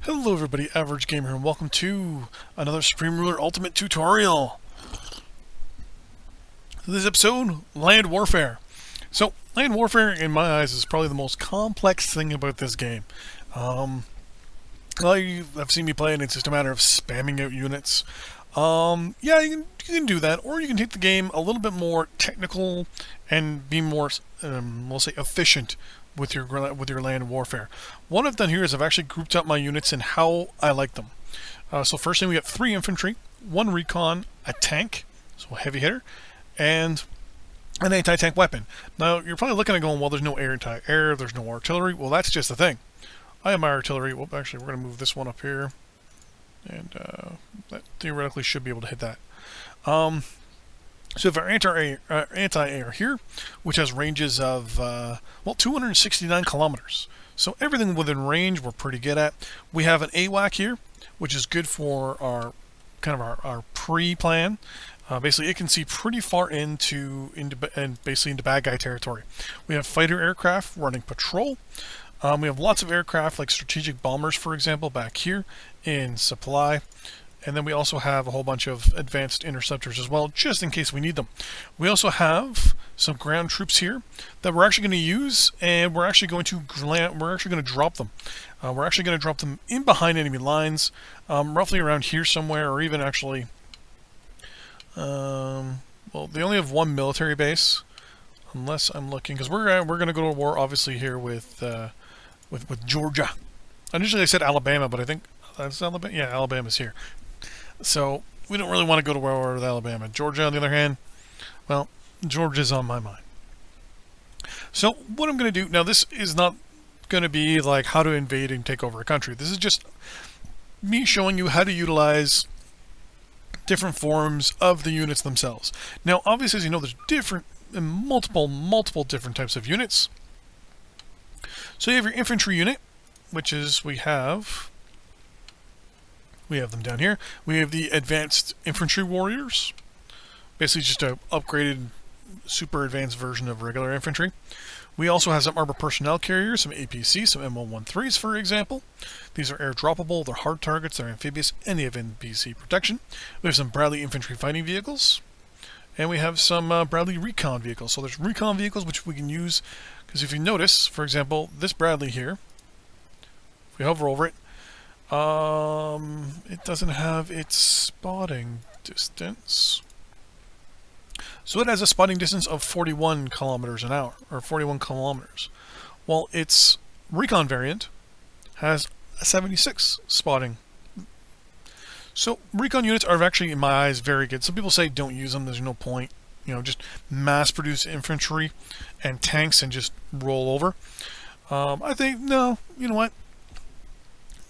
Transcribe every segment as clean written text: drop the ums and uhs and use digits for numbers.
Hello everybody, Average Gamer, and welcome to another Supreme Ruler Ultimate tutorial. This episode, Land Warfare. So, Land Warfare, in my eyes, is probably the most complex thing about this game. Well, you've seen me play, and it's just a matter of spamming out units. Yeah, you can do that, or you can take the game a little bit more technical and be more, we'll say, efficient with your land warfare. What I've done here is I've actually grouped up my units and how I like them. So first thing, we got 3 infantry, 1 recon, a tank, so a heavy hitter, and an anti-tank weapon. Now you're probably looking at going, well, there's no anti-air, there's no artillery. Well, that's just the thing. I have my artillery. Well, actually, we're going to move this one up here, and that theoretically should be able to hit that. So we have our anti-air here, which has ranges of, 269 kilometers. So everything within range we're pretty good at. We have an AWAC here, which is good for our our pre-plan. Basically, it can see pretty far into bad guy territory. We have fighter aircraft running patrol. We have lots of aircraft like strategic bombers, for example, back here in supply. And then we also have a whole bunch of advanced interceptors as well, just in case we need them. We also have some ground troops here that we're actually going to use, and we're actually going to drop them. We're actually going to drop them in behind enemy lines, roughly around here somewhere, or even actually, well, they only have 1 military base, unless I'm looking, because we're going to go to war, obviously, here with Georgia. Initially I said Alabama, but I think that's Alabama. Yeah, Alabama's here. So we don't really want to go to war with Alabama. Georgia, on the other hand, well, Georgia's on my mind. So what I'm going to do, now this is not going to be like how to invade and take over a country. This is just me showing you how to utilize different forms of the units themselves. Now, obviously, as you know, there's multiple different types of units. So you have your infantry unit, which is, we have them down here. We have the advanced infantry warriors, basically just a upgraded, super advanced version of regular infantry. We also have some armored personnel carriers, some APC, some M113s, for example. These are air-droppable, they're hard targets, they're amphibious, and they have NPC protection. We have some Bradley infantry fighting vehicles, and we have some Bradley recon vehicles. So there's recon vehicles which we can use, because if you notice, for example, this Bradley here, if we hover over it, it doesn't have its spotting distance. So it has a spotting distance of 41 kilometers an hour, or 41 kilometers. While its recon variant has a 76 spotting. So recon units are actually, in my eyes, very good. Some people say don't use them, there's no point. You know, just mass produce infantry and tanks and just roll over. I think, no, you know what?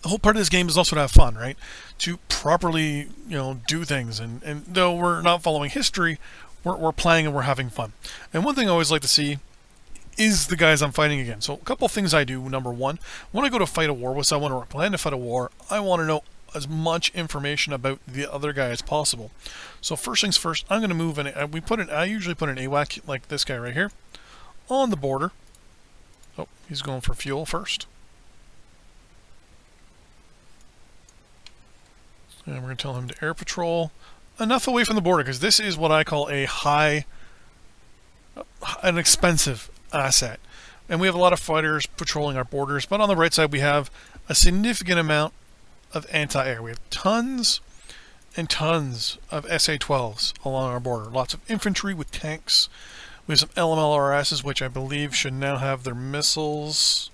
The whole part of this game is also to have fun, right? To properly, do things. And though we're not following history, we're playing and we're having fun. And one thing I always like to see is the guys I'm fighting against. So a couple of things I do. Number one, when I go to fight a war with someone or plan to fight a war, I want to know as much information about the other guy as possible. So first things first, I'm going to move in. I usually put an AWAC like this guy right here on the border. Oh, he's going for fuel first. And we're going to tell him to air patrol enough away from the border, because this is what I call an expensive asset. And we have a lot of fighters patrolling our borders, but on the right side we have a significant amount of anti-air. We have tons and tons of SA-12s along our border. Lots of infantry with tanks. We have some LMLRSs, which I believe should now have their missiles.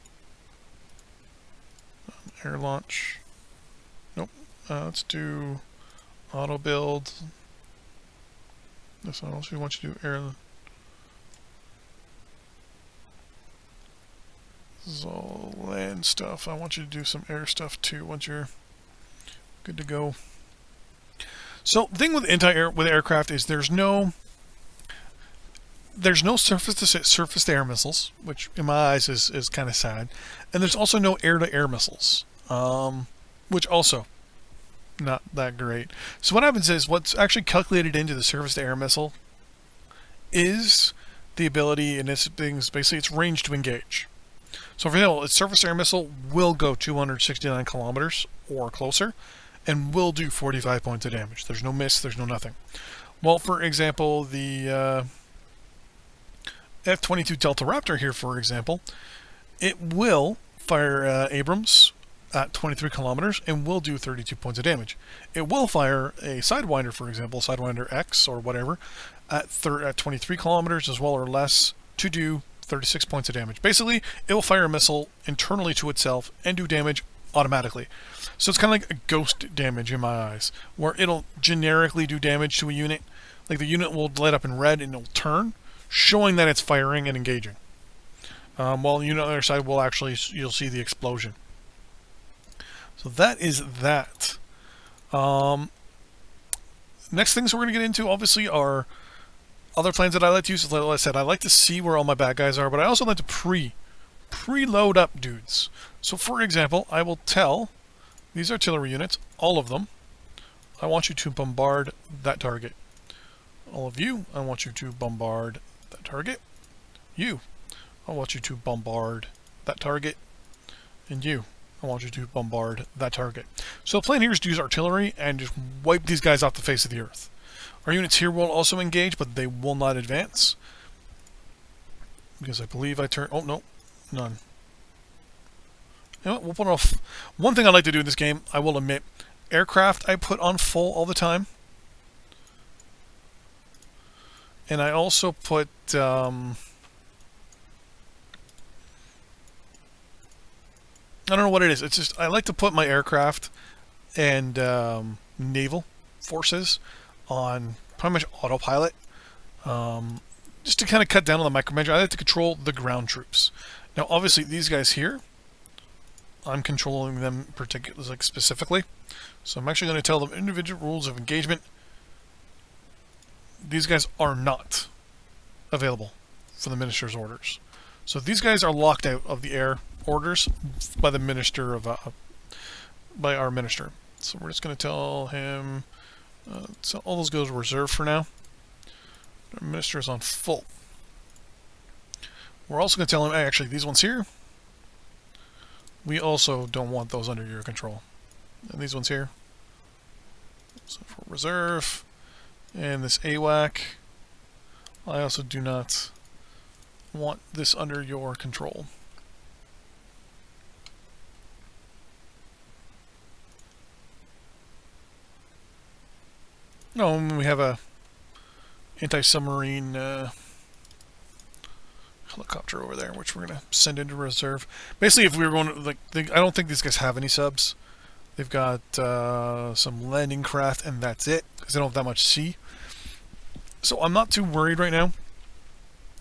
Air launch. Nope. Let's do auto build. That's not else we want you to do. Air. This is all land stuff. I want you to do some air stuff too once you're good to go. So the thing with aircraft is there's no surface to air missiles, which in my eyes is kind of sad, and there's also no air to air missiles, which also not that great. So what happens is, what's actually calculated into the surface to air missile is the ability, and this thing's basically its range to engage. So for example, a surface air missile will go 269 kilometers or closer and will do 45 points of damage. There's no miss, there's no nothing. Well, for example, the F-22 Delta Raptor here, for example, it will fire Abrams at 23 kilometers and will do 32 points of damage. It will fire a Sidewinder, for example, Sidewinder X or whatever, at 23 kilometers as well or less to do 36 points of damage. Basically, it will fire a missile internally to itself and do damage automatically. So it's kind of like a ghost damage in my eyes, where it'll generically do damage to a unit. Like the unit will light up in red and it'll turn, showing that it's firing and engaging. While the unit on the other side will actually, you'll see the explosion. So that is that. Next things we're going to get into, obviously, are other plans that I like to use. Like I said, I like to see where all my bad guys are, but I also like to preload up dudes. So for example, I will tell these artillery units, all of them, I want you to bombard that target. All of you, I want you to bombard that target. You, I want you to bombard that target. And you, I want you to bombard that target. So the plan here is to use artillery and just wipe these guys off the face of the earth. Our units here will also engage, but they will not advance. Because I believe I turn... Oh, no. None. You know what? We'll put off... One thing I like to do in this game, I will admit, aircraft I put on full all the time. And I also put... I don't know what it is. It's just I like to put my aircraft and naval forces on pretty much autopilot, just to kind of cut down on the micromanagement. I like to control the ground troops. Now, obviously, these guys here, I'm controlling them particularly, like specifically. So I'm actually going to tell them individual rules of engagement. These guys are not available for the minister's orders. So these guys are locked out of the air orders by the minister of by our minister. So we're just going to tell him so all those goes reserved for now. Our minister is on full. We're also going to tell him, hey, actually these ones here, we also don't want those under your control. And these ones here, so for reserve, and this AWAC, I also do not want this under your control. No, we have a anti-submarine helicopter over there, which we're going to send into reserve. Basically, if we were going to, like, I don't think these guys have any subs. They've got some landing craft, and that's it, because they don't have that much sea. So I'm not too worried right now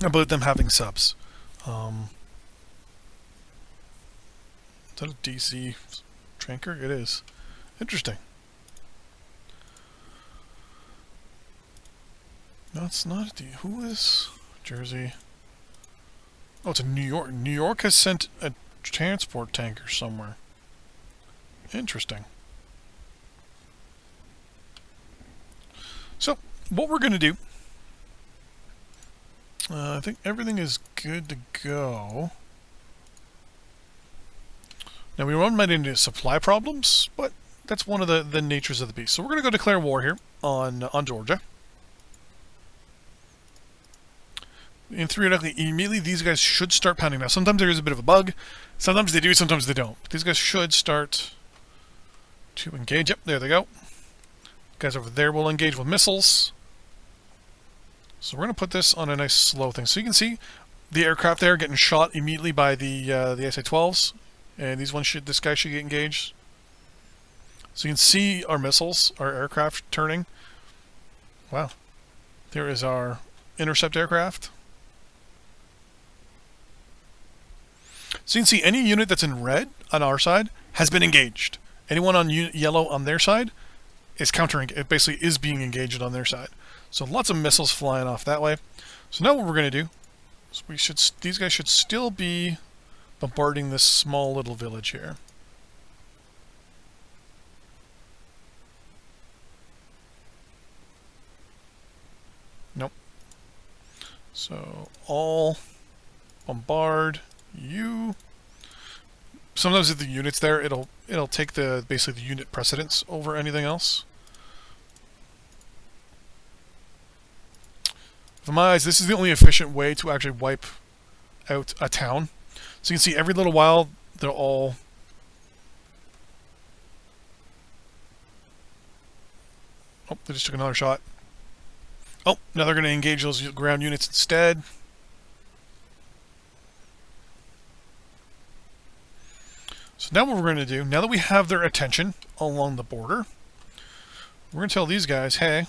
about them having subs. Is that a DC tanker? It is. Interesting. No, it's not. Who is Jersey? Oh, it's a New York. New York has sent a transport tanker somewhere. Interesting. So, what we're going to do, I think everything is good to go. Now, we might into supply problems, but that's one of the natures of the beast. So we're going to go declare war here on Georgia. And theoretically, immediately these guys should start pounding. Now, sometimes there is a bit of a bug. Sometimes they do, sometimes they don't. But these guys should start to engage. Yep, there they go. Guys over there will engage with missiles. So we're going to put this on a nice slow thing. So you can see the aircraft there getting shot immediately by the SA-12s. And these ones this guy should get engaged. So you can see our missiles, our aircraft turning. Wow. There is our intercept aircraft. So you can see any unit that's in red on our side has been engaged. Anyone on yellow on their side is countering. It basically is being engaged on their side. So lots of missiles flying off that way. So now what we're going to do is these guys should still be bombarding this small little village here. Nope. So all bombard you sometimes if the unit's there, it'll take basically the unit precedence over anything else. For my eyes, this is the only efficient way to actually wipe out a town. So you can see every little while they're all... Oh, they just took another shot. Oh, now they're going to engage those ground units instead. So now what we're going to do, now that we have their attention along the border, we're going to tell these guys, hey,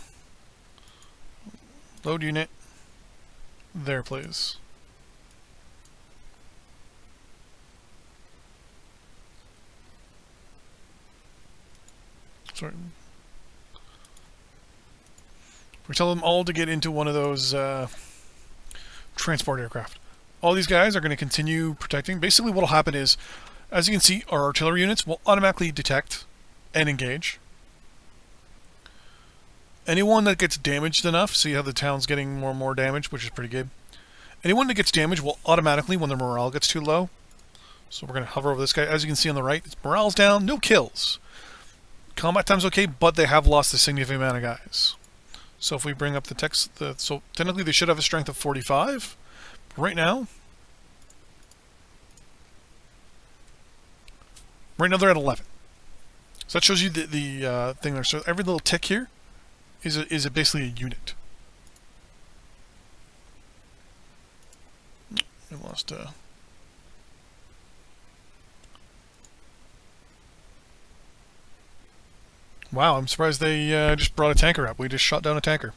load unit there, please. Sorry. We tell them all to get into one of those transport aircraft. All these guys are going to continue protecting. Basically what will happen is, as you can see, our artillery units will automatically detect and engage. Anyone that gets damaged enough, see how the town's getting more and more damage, which is pretty good. Anyone that gets damaged will automatically, when their morale gets too low, so we're going to hover over this guy. As you can see on the right, its morale's down, no kills. Combat time's okay, but they have lost a significant amount of guys. So if we bring up the text, so technically they should have a strength of 45. Right now they're at 11. So that shows you the thing there. So every little tick here is basically a unit. I lost. Wow, I'm surprised they just brought a tanker up. We just shot down a tanker.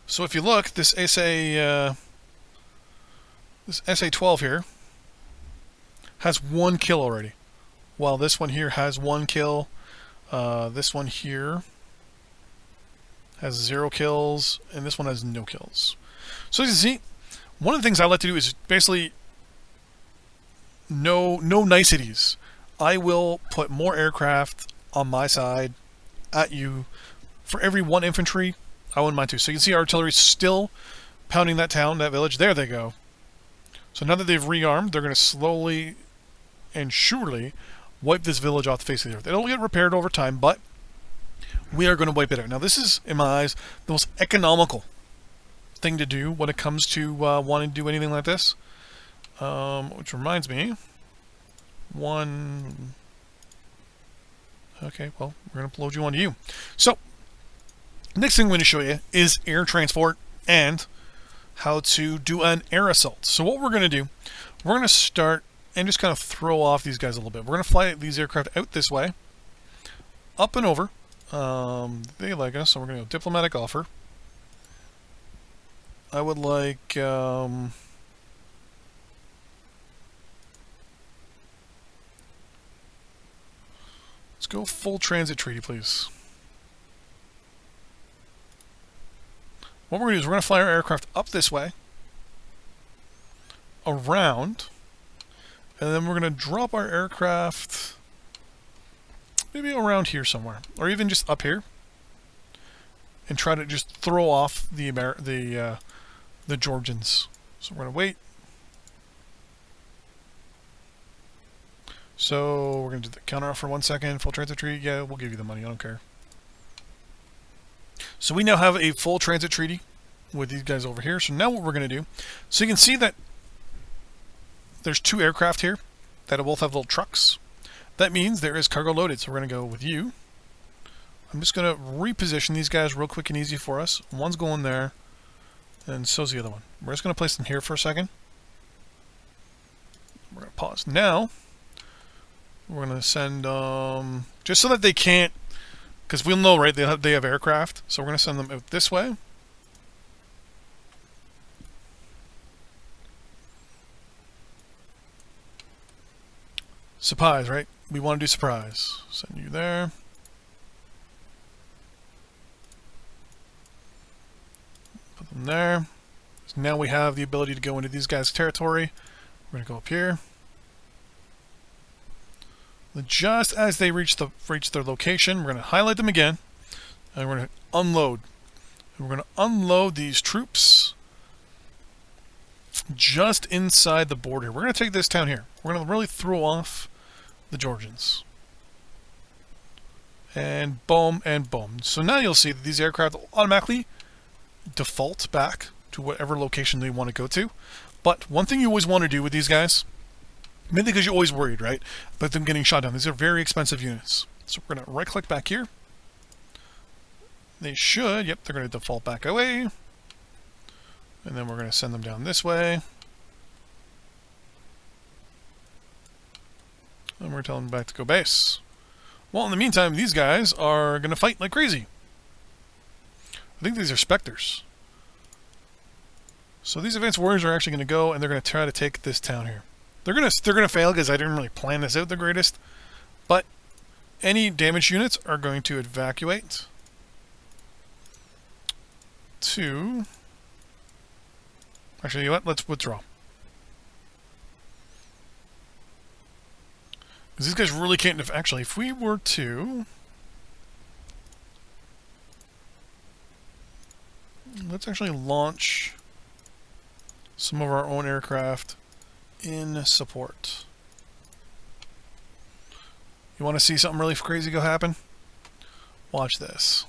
So if you look, this SA-12 here has 1 kill already, while this one here has 1 kill. This one here has 0 kills, and this one has no kills. So as you see, one of the things I like to do is basically no niceties. I will put more aircraft on my side at you. For every 1 infantry, I wouldn't mind 2. So you can see artillery still pounding that town, that village. There they go. So now that they've rearmed, they're going to slowly and surely wipe this village off the face of the earth. It'll get repaired over time, but we are going to wipe it out. Now this is, in my eyes, the most economical thing to do when it comes to wanting to do anything like this. Which reminds me, okay, well, we're going to load you onto you. So, next thing I'm going to show you is air transport and how to do an air assault. So what we're going to do, we're going to start and just kind of throw off these guys a little bit. We're going to fly these aircraft out this way, up and over. They like us, so we're going to go diplomatic offer. I would like... let's go full transit treaty, please. What we're going to do is we're going to fly our aircraft up this way, around, and then we're going to drop our aircraft maybe around here somewhere, or even just up here, and try to just throw off the Georgians. So we're going to wait. So we're going to do the counter offer 1 second. Full transit treaty. Yeah, we'll give you the money. I don't care. So we now have a full transit treaty with these guys over here. So now what we're going to do, so you can see that there's 2 aircraft here that both have little trucks. That means there is cargo loaded. So we're going to go with you. I'm just going to reposition these guys real quick and easy for us. One's going there, and so's the other one. We're just going to place them here for a second. We're going to pause. Now, we're going to send, just so that they can't, because we'll know, right, they have aircraft. So we're going to send them out this way. Surprise, right? We want to do surprise. Send you there. Put them there. So now we have the ability to go into these guys' territory. We're going to go up here. Just as they reach their location, we're going to highlight them again, and we're going to unload. And we're going to unload these troops just inside the border. We're going to take this town here. We're going to really throw off the Georgians. And boom, and boom. So now you'll see that these aircraft will automatically default back to whatever location they want to go to. But one thing you always want to do with these guys, mainly because you're always worried, right, about them getting shot down. These are very expensive units. So we're going to right-click back here. They should, yep, they're going to default back away. And then we're going to send them down this way. And we're telling them back to go base. Well, in the meantime, these guys are going to fight like crazy. I think these are Spectres. So these advanced warriors are actually going to go and they're going to try to take this town here. They're going to fail because I didn't really plan this out the greatest. But any damaged units are going to evacuate to... Actually, you know what? Let's withdraw. Because these guys really can't... Actually, if we were to... Let's actually launch some of our own aircraft in support. You want to see something really crazy go happen? Watch this.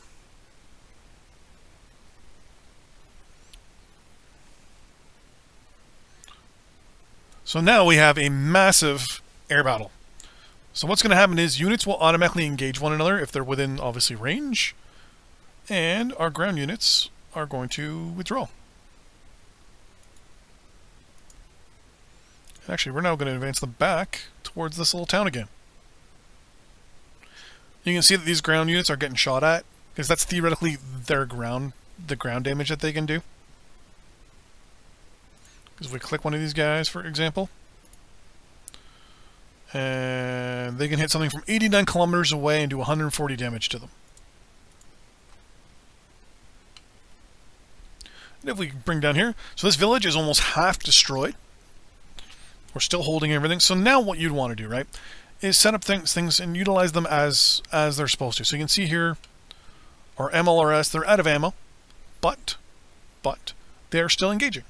So now we have a massive air battle. So what's going to happen is units will automatically engage one another if they're within, obviously, range. And our ground units are going to withdraw. Actually, we're now going to advance them back towards this little town again. You can see that these ground units are getting shot at, because that's theoretically their ground, the ground damage that they can do. Because if we click one of these guys, for example, and they can hit something from 89 kilometers away and do 140 damage to them. And if we bring down here, so this village is almost half destroyed. We're still holding everything. So now what you'd want to do, right, is set up things and utilize them as they're supposed to. So you can see here, our MLRS, they're out of ammo, but they're still engaging.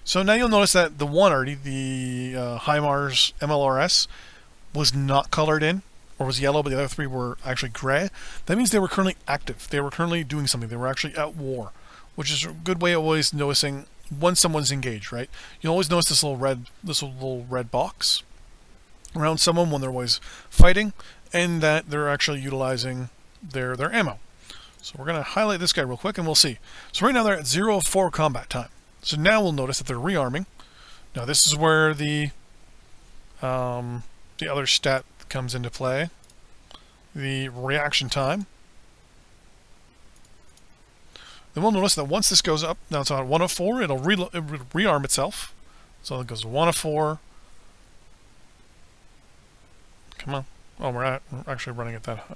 So now you'll notice that the one already, the HIMARS MLRS, was not colored in, or was yellow, but the other three were actually gray. That means they were currently active. They were currently doing something. They were actually at war, which is a good way of always noticing when someone's engaged, right? You'll always notice this little red box around someone when they're always fighting, and that they're actually utilizing their ammo. So we're going to highlight this guy real quick, and we'll see. So right now they're at 0-4 combat time. So now we'll notice that they're rearming. Now this is where the other stat comes into play. The reaction time. Then we'll notice that once this goes up, now it's on 104, it'll rearm itself. So it goes to 104. Come on. Oh, we're actually running at that high.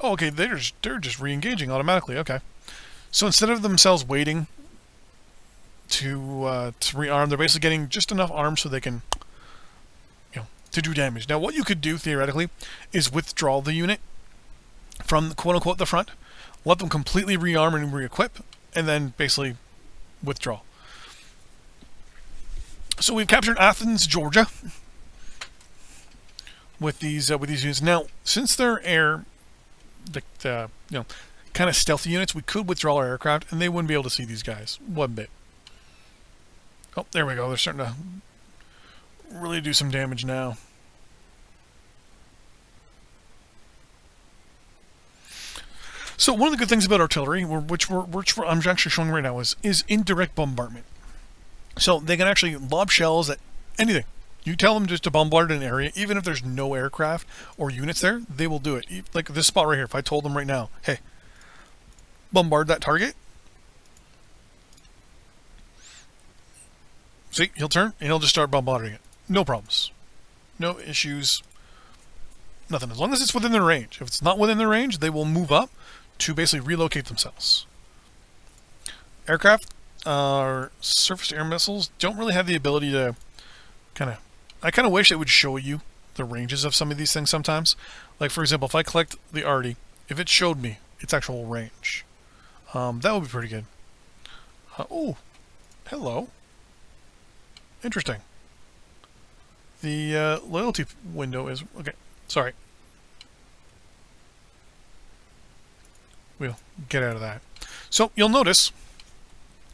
Oh, okay, they're just re-engaging automatically. Okay. So instead of themselves waiting to rearm, they're basically getting just enough arms so they can, to do damage. Now, what you could do theoretically is withdraw the unit from quote unquote the front, let them completely rearm and re-equip, and then basically withdraw. So we've captured Athens, Georgia, with these units. Now, since they're kind of stealthy units, we could withdraw our aircraft, and they wouldn't be able to see these guys one bit. Oh, there we go. They're starting to really do some damage now. So one of the good things about artillery, which I'm actually showing right now, is indirect bombardment. So they can actually lob shells at anything. You tell them just to bombard an area, even if there's no aircraft or units there, they will do it. Like this spot right here, if I told them right now, hey, bombard that target. See, he'll turn and he'll just start bombarding it. No problems. No issues. Nothing. As long as it's within their range. If it's not within their range, they will move up to basically relocate themselves. Aircraft or surface-to-air missiles don't really have the ability to I kind of wish it would show you the ranges of some of these things sometimes. Like, for example, if I collect the Arty, if it showed me its actual range, that would be pretty good. Oh, hello. Interesting. the loyalty window is. Okay, sorry. We'll get out of that. So you'll notice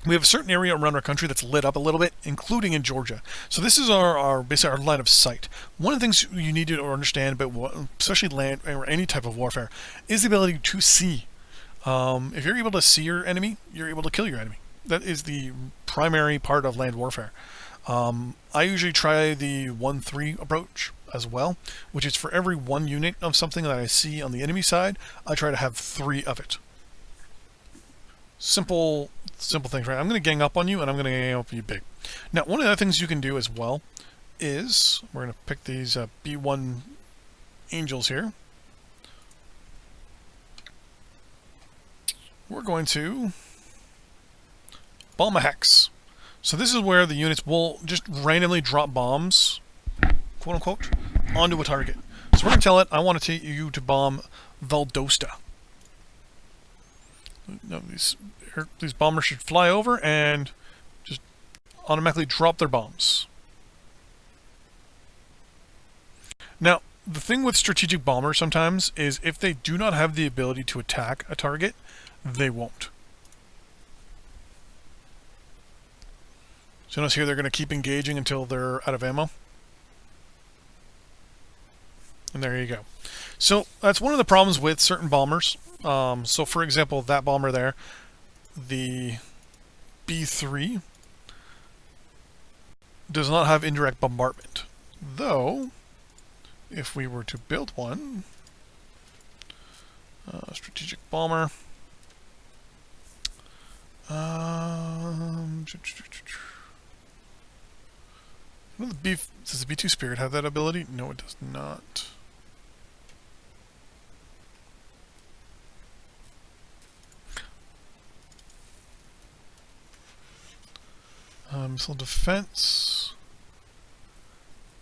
we have a certain area around our country that's lit up a little bit, including in Georgia. So this is our basically our line of sight. One of the things you need to understand about especially land or any type of warfare is the ability to see. If you're able to see your enemy, you're able to kill your enemy. That is the primary part of land warfare. I usually try the 1-3 approach as well, which is for every one unit of something that I see on the enemy side, I try to have 3 of it. Simple things, right? I'm going to gang up on you, and I'm going to gang up on you big. Now, one of the other things you can do as well is we're going to pick these B1 angels here. We're going to bomb a hex. So this is where the units will just randomly drop bombs, quote unquote, onto a target. So we're going to tell it, I want to take you to bomb Valdosta. No, these bombers should fly over and just automatically drop their bombs. Now, the thing with strategic bombers sometimes is if they do not have the ability to attack a target, they won't. So notice here they're going to keep engaging until they're out of ammo. And there you go. So that's one of the problems with certain bombers. So for example, that bomber there, the B3, does not have indirect bombardment. Though, if we were to build one, strategic bomber, does the B2 Spirit have that ability? No, it does not. Missile defense.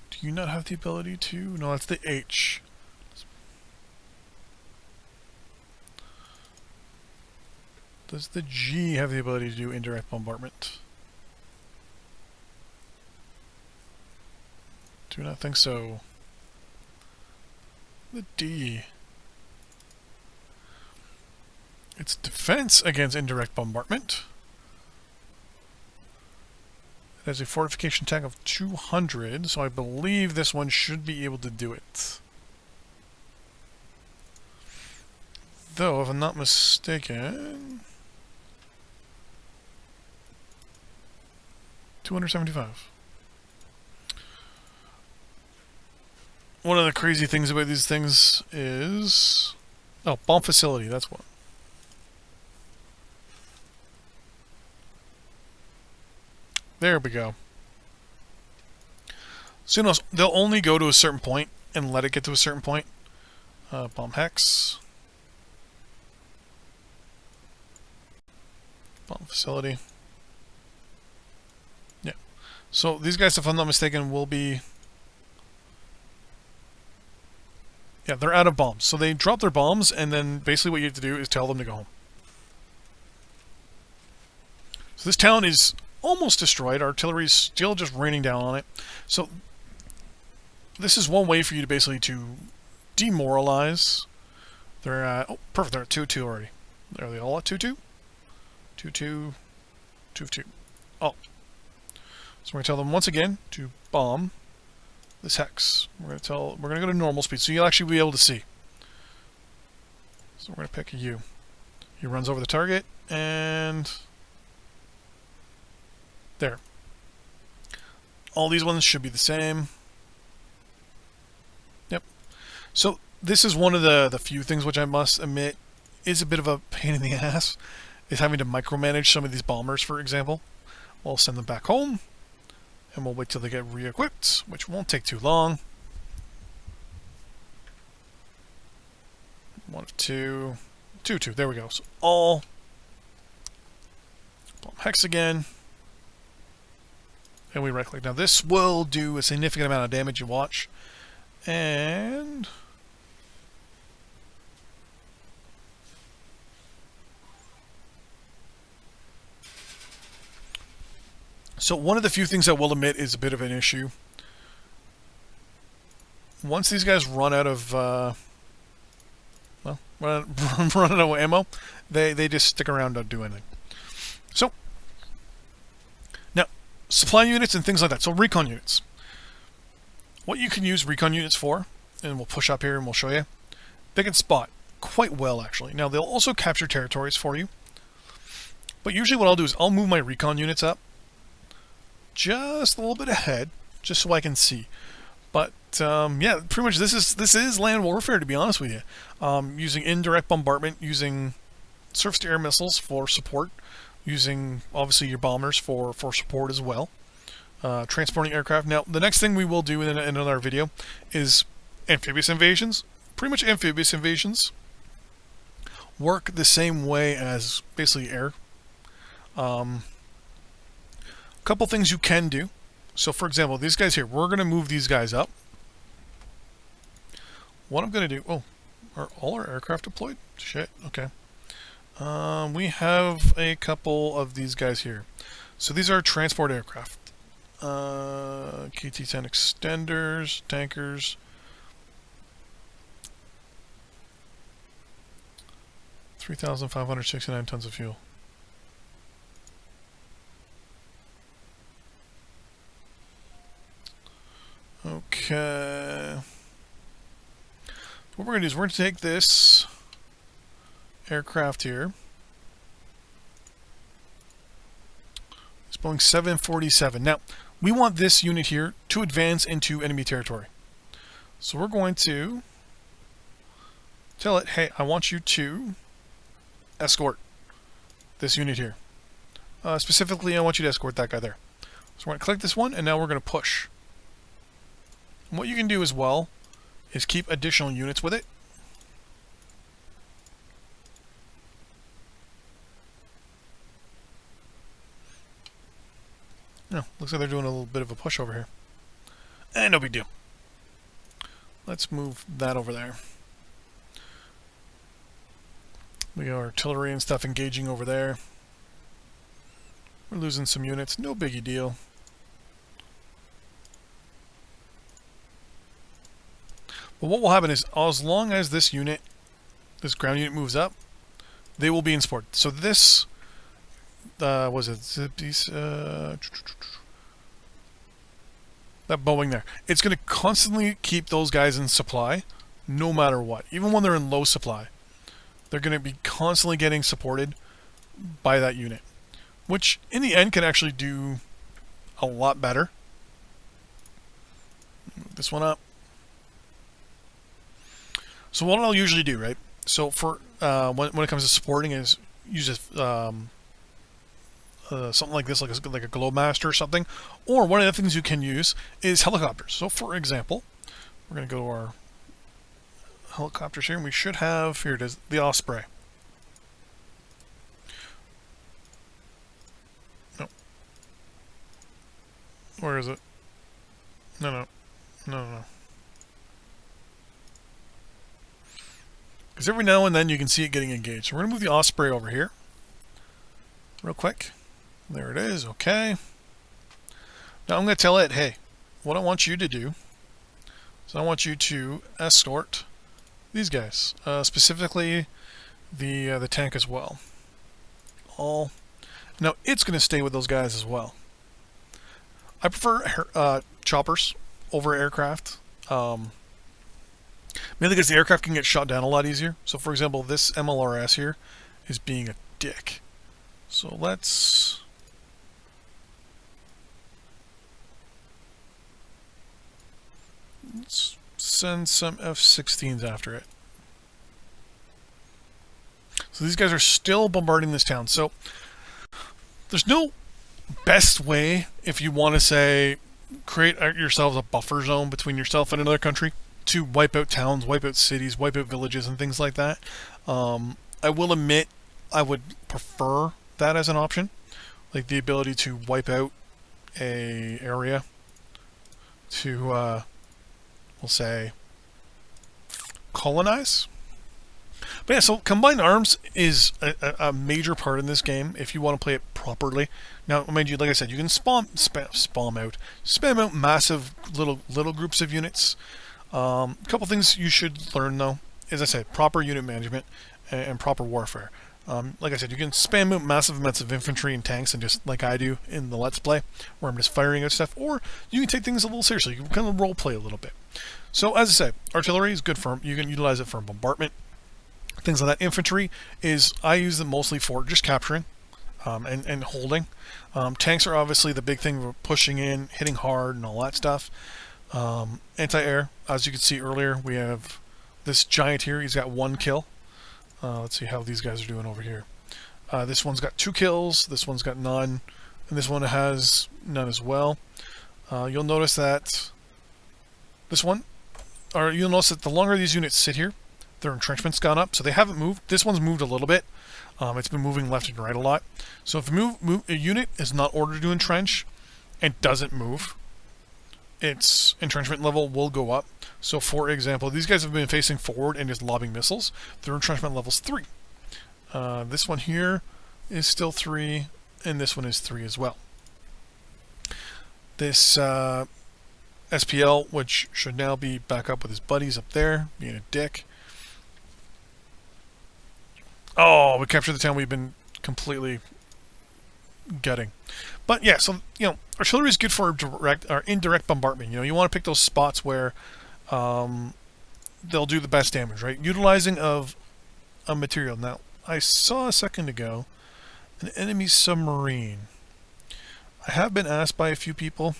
Do you not have the ability to? No, that's the H. Does the G have the ability to do indirect bombardment? Do not think so. The D. It's defense against indirect bombardment. It has a fortification attack of 200, so I believe this one should be able to do it. Though, if I'm not mistaken, 275. One of the crazy things about these things is... Oh, bomb facility, that's one. There we go. So you know, they'll only go to a certain point and let it get to a certain point. Bomb hex. Bomb facility. Yeah. So these guys, if I'm not mistaken, will be... Yeah, they're out of bombs. So they drop their bombs, and then basically what you have to do is tell them to go home. So this town is almost destroyed. Artillery's still just raining down on it. So this is one way for you to basically to demoralize. They're at, oh, perfect. They're at 2-2 already. Are they all at 2-2? 2-2, 2-2. Oh. So we're going to tell them once again to bomb this hex. We're going to go to normal speed, so you'll actually be able to see. So we're going to pick a U. He runs over the target, and there. All these ones should be the same. Yep. So this is one of the few things which I must admit is a bit of a pain in the ass, is having to micromanage some of these bombers, for example. We'll send them back home, and we'll wait till they get re-equipped, which won't take too long. 1 of 2, 2-2. There we go. So all bomb hex again. And we right click. Now this will do a significant amount of damage, you watch. And so one of the few things I will admit is a bit of an issue once these guys run out of run out of ammo, they just stick around, don't do anything. So now, supply units and things like that. So recon units. What you can use recon units for, and we'll push up here and we'll show you. They can spot quite well, actually. Now, they'll also capture territories for you. But usually what I'll do is I'll move my recon units up just a little bit ahead, just so I can see. But yeah, pretty much this is land warfare, to be honest with you. Using indirect bombardment, using surface-to-air missiles for support, using obviously your bombers for support as well. Transporting aircraft. Now, the next thing we will do in another video is amphibious invasions. Pretty much amphibious invasions work the same way as basically air. A couple things you can do. So, for example, these guys here, we're going to move these guys up. What I'm going to do... Oh, are all our aircraft deployed? Shit, okay. We have a couple of these guys here. So these are transport aircraft. KT-10 extenders, tankers. 3,569 tons of fuel. Okay. What we're going to do is we're going to take this aircraft here. It's Boeing 747. Now, we want this unit here to advance into enemy territory. So we're going to tell it, hey, I want you to escort this unit here. Specifically, I want you to escort that guy there. So we're going to click this one, and now we're going to push. And what you can do as well is keep additional units with it. No, looks like they're doing a little bit of a push over here. No big deal. Let's move that over there. We got artillery and stuff engaging over there. We're losing some units, no biggie deal. But what will happen is, as long as this unit, this ground unit moves up, they will be in support. So this, was it that Boeing there? It's going to constantly keep those guys in supply, no matter what. Even when they're in low supply, they're going to be constantly getting supported by that unit, which in the end can actually do a lot better. Move this one up. So what I'll usually do, right? So for when it comes to supporting, is use something like this, like a Globemaster or something. Or one of the things you can use is helicopters. So for example, we're going to go to our helicopters here, and we should have, here it is, the Osprey. No. Where is it? No. Because every now and then you can see it getting engaged. So we're going to move the Osprey over here real quick. There it is. Okay. Now I'm going to tell it, hey, what I want you to do is I want you to escort these guys, specifically the tank as well. Now it's going to stay with those guys as well. I prefer choppers over aircraft. Mainly because the aircraft can get shot down a lot easier. So for example, this MLRS here is being a dick. So let's send some F-16s after it. So these guys are still bombarding this town. So there's no best way, if you want to say, create yourselves a buffer zone between yourself and another country, to wipe out towns, wipe out cities, wipe out villages, and things like that. I will admit I would prefer that as an option, like the ability to wipe out a area to, we'll say, colonize. But yeah, so combined arms is a major part in this game if you want to play it properly. Now, mind you, like I said, you can spam out massive little groups of units. A couple things you should learn, though, as I said, proper unit management and proper warfare. Like I said, you can spam out massive amounts of infantry and tanks, and just like I do in the Let's Play, where I'm just firing at stuff, or you can take things a little seriously. You can kind of role play a little bit. So, as I said, artillery is good for, you can utilize it for bombardment. Things like that. Infantry is, I use them mostly for just capturing and holding. Tanks are obviously the big thing for pushing in, hitting hard, and all that stuff. Anti-air, as you can see earlier, we have this giant here. He's got 1 kill. Let's see how these guys are doing over here. This one's got 2 kills, this one's got none, and this one has none as well. You'll notice that this one, or you'll notice that the longer these units sit here, their entrenchment's gone up, so they haven't moved. This one's moved a little bit. It's been moving left and right a lot. So if a unit is not ordered to entrench and doesn't move, its entrenchment level will go up. So, for example, these guys have been facing forward and just lobbing missiles. Their entrenchment level's 3. This one here is still 3, and this one is 3 as well. This SPL, which should now be back up with his buddies up there, being a dick. Oh, we captured the town we've been completely gutting. But yeah, so, artillery is good for direct or indirect bombardment. You want to pick those spots where they'll do the best damage, right? Utilizing of a material. Now, I saw a second ago an enemy submarine. I have been asked by a few people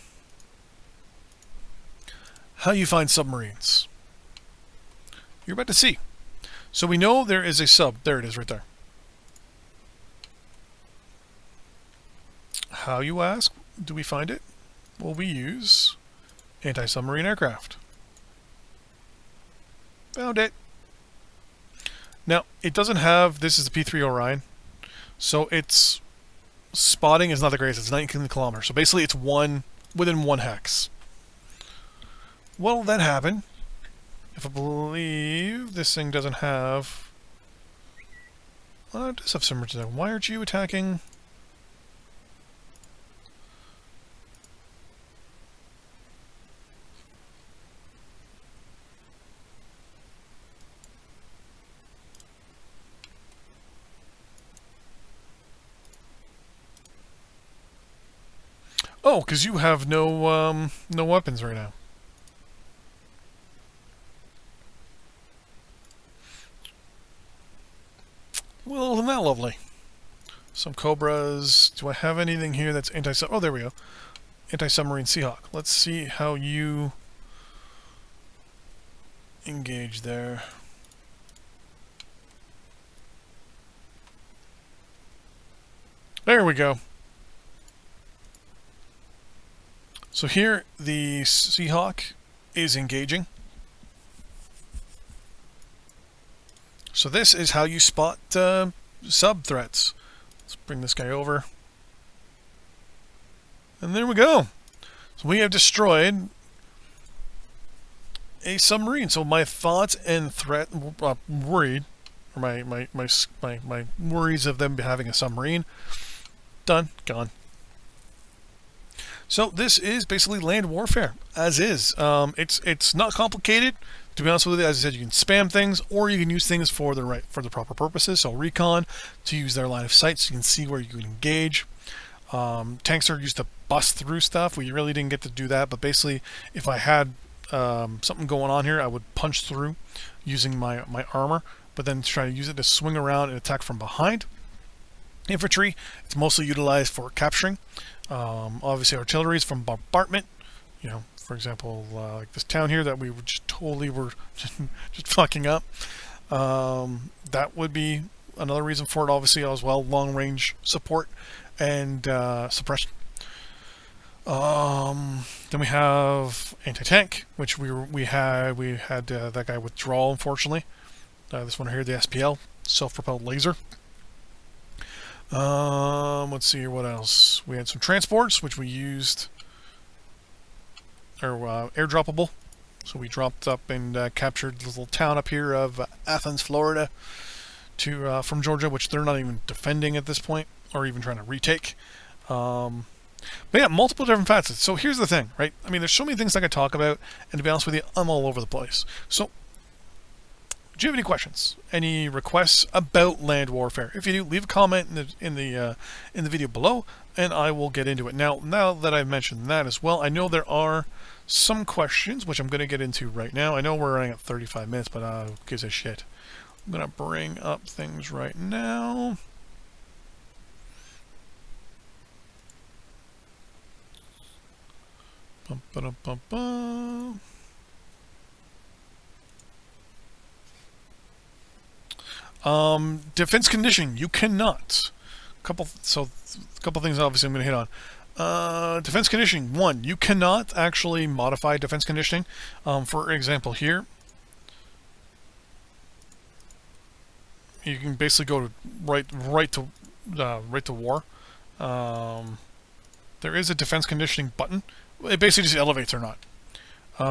how you find submarines. You're about to see. So we know there is a sub. There it is right there. How, you ask? Do we find it? Well, we use anti-submarine aircraft. Found it. Now, it doesn't have, this is the P-3 Orion, so its spotting is not the greatest. It's 19 kilometers. So basically it's within 1 hex. What will then happen if I believe this thing doesn't have... Well, it does have submarines there. Why aren't you attacking... Oh, because you have no weapons right now. Well, isn't that lovely? Some Cobras. Do I have anything here that's anti-sub? Oh, there we go. Anti-submarine Seahawk. Let's see how you engage there. There we go. So here, the Seahawk is engaging. So this is how you spot sub-threats. Let's bring this guy over. And there we go. So we have destroyed a submarine. So my thoughts and worried, or my worries of them having a submarine, done, gone. So this is basically land warfare, as is. It's not complicated. To be honest with you, as I said, you can spam things, or you can use things for the proper purposes. So recon, to use their line of sight, so you can see where you can engage. Tanks are used to bust through stuff. We really didn't get to do that, but basically, if I had something going on here, I would punch through using my armor, but then try to use it to swing around and attack from behind. Infantry, it's mostly utilized for capturing. Obviously, artillery is from bombardment. For example, like this town here that we just totally were just fucking up. That would be another reason for it, obviously, as well. Long-range support and suppression. Then we have anti-tank, which we had that guy withdrawal, unfortunately. This one here, the SPL, self-propelled laser. Let's see here, what else? We had some transports, which we used, or airdroppable. So we dropped up and captured the little town up here of Athens, Florida, from Georgia, which they're not even defending at this point, or even trying to retake. But yeah, multiple different facets. So here's the thing, right? I mean, there's so many things I could talk about, and to be honest with you, I'm all over the place. So, do you have any questions? Any requests about land warfare? If you do, leave a comment in the video below, and I will get into it. Now that I've mentioned that as well, I know there are some questions which I'm going to get into right now. I know we're running at 35 minutes, but who gives a shit? I'm going to bring up things right now. Bum, ba-dum, bum, bum. Defense conditioning, you cannot. Couple things obviously I'm going to hit on. Defense conditioning, one, you cannot actually modify defense conditioning. For example, here, you can basically go to right to war. There is a defense conditioning button. It basically just elevates or not.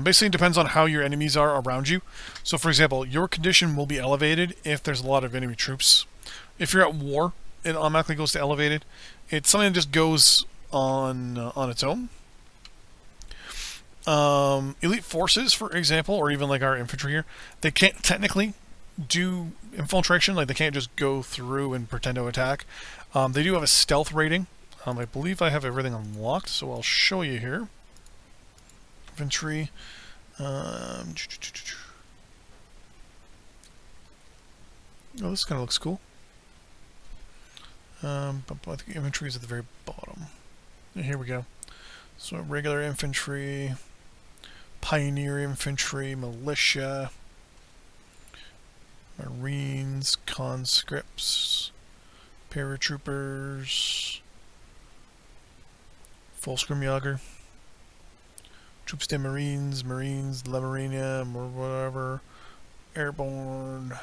Basically, it depends on how your enemies are around you. So, for example, your condition will be elevated if there's a lot of enemy troops. If you're at war, it automatically goes to elevated. It's something that just goes on its own. Elite forces, for example, or even like our infantry here, they can't technically do infiltration. Like, they can't just go through and pretend to attack. They do have a stealth rating. I believe I have everything unlocked, so I'll show you here. Infantry. Oh, this kind of looks cool. But I think infantry is at the very bottom. And here we go. So regular infantry, pioneer infantry, militia, marines, conscripts, paratroopers, full scrimjager. Troops de Marines, La Marina, or whatever, Airborne.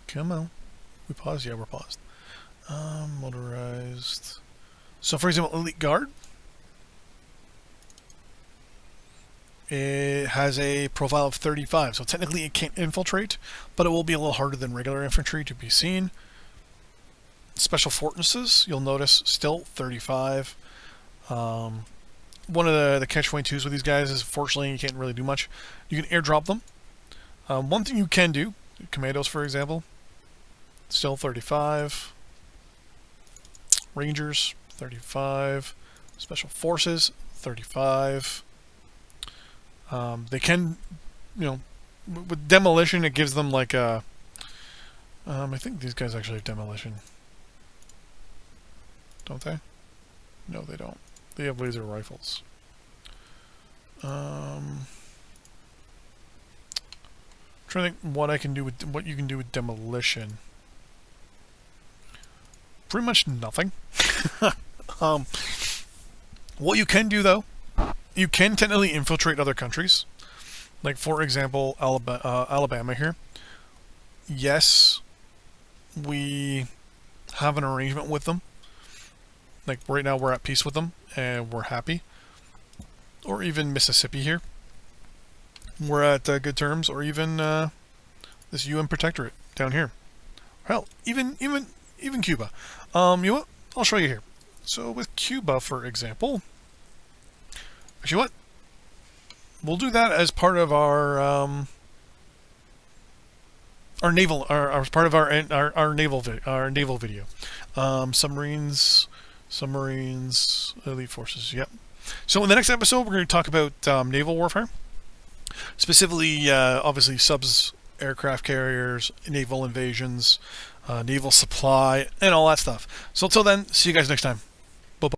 Come on. We paused? Yeah, we're paused. Motorized. So, for example, Elite Guard. It has a profile of 35, so technically it can't infiltrate, but it will be a little harder than regular infantry to be seen. Special Fortresses, you'll notice, still 35. One of the catch-22s with these guys is, fortunately, you can't really do much. You can airdrop them. One thing you can do, Commandos, for example, still 35. Rangers, 35. Special Forces, 35. They can, with demolition, it gives them like a... I think these guys actually have demolition. Don't they? No, they don't. They have laser rifles. Trying to think what you can do with demolition. Pretty much nothing. What you can do though, you can technically infiltrate other countries. Like, for example, Alabama here. Yes, we have an arrangement with them. Like, right now we're at peace with them, and we're happy. Or even Mississippi here. We're at good terms, or even this UN protectorate down here. Hell, even Cuba. You know what? I'll show you here. So with Cuba, for example, actually, what? We'll do that as part of our naval, as part of our naval video. Submarines, elite forces. Yep. So in the next episode, we're going to talk about naval warfare, specifically, obviously, subs, aircraft carriers, naval invasions, naval supply, and all that stuff. So until then, see you guys next time.